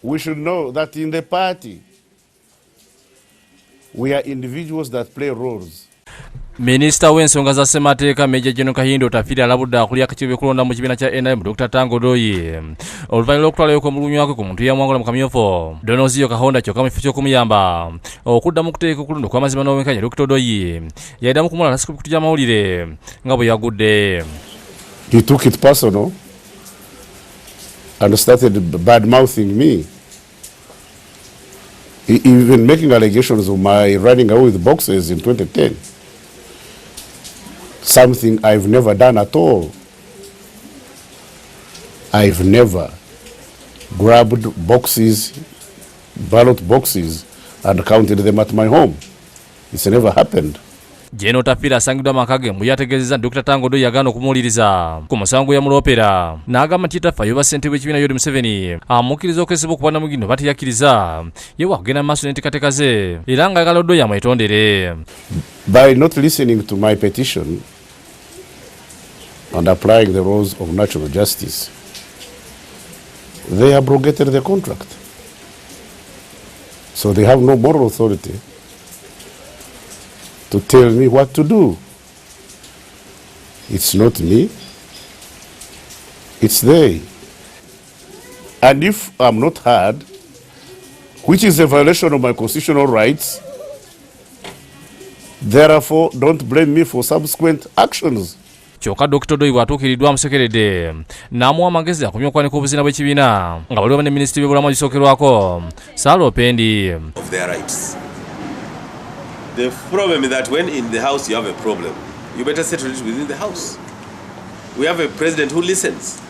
we should know that in the party, we are individuals that play roles. Minister w'ensonga za ssemateeka Major General Kahindo Otafire alabudde akulira akakiiko by'okulonda mu kibiina kya NRM Dr. Tang Odoi oluvannyuma lw'okutwalayo kw'omulunyi wake ku muntu yamwangula mu kamyufu Donozio Kahonda kyokka mu kifo ky'okumuyamba okuddamu kuteeka okulonda okw'amazima n'obwenkanya Dr. Odoi yaddamu kumulala siku bikutu gy'amawulire nga bwe yagudde. He took it personal and started bad-mouthing me. Even making allegations of my running away with boxes in 2010. Something I've never done at all. I've never grabbed boxes, ballot boxes, and counted them at my home. It's never happened. Jeno Otafire asangidwa amakage mu yategeezezza Dr. Tang Odoi yagaana okumuwuliriza ku musango yamulopera n'agamba nti Otafire ssentebe w'ekibiina Yoweri Museveni amukkiriza okwesibwa okuba namugino batiyakkiriza yewe akugenda mu maaso n'enteekateeka ze era ng'ayagala Odoi amwetondere. By not listening to my petition and applying the rules of natural justice, they abrogated the contract. So they have no moral authority to tell me what to do. It's not me, it's they. And if I'm not heard, which is a violation of my constitutional rights, therefore don't blame me for subsequent actions. Kyokka Dr. Odoi bw'atuukiridwa amusekeredde n'amuwa amagezi akomye okwanika obuzina bw'ekibiina nga baliwo ne minisitiri w'ebyobulamu agisookerwako Sarah Opendi. Of their rights. The problem is that when in the house you have a problem, you better settle it within the house. We have a president who listens,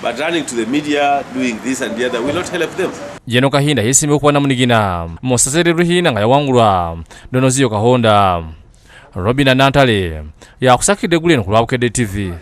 but running to the media, doing this and the other will not help them. Jeno Kahinda yeesimbye okuba namunigina mu ssaza Ruhina nga yawangulwa Donozio Kahonda. Robina Nantale yakusakidde guleno ku lwa Bukedde TV.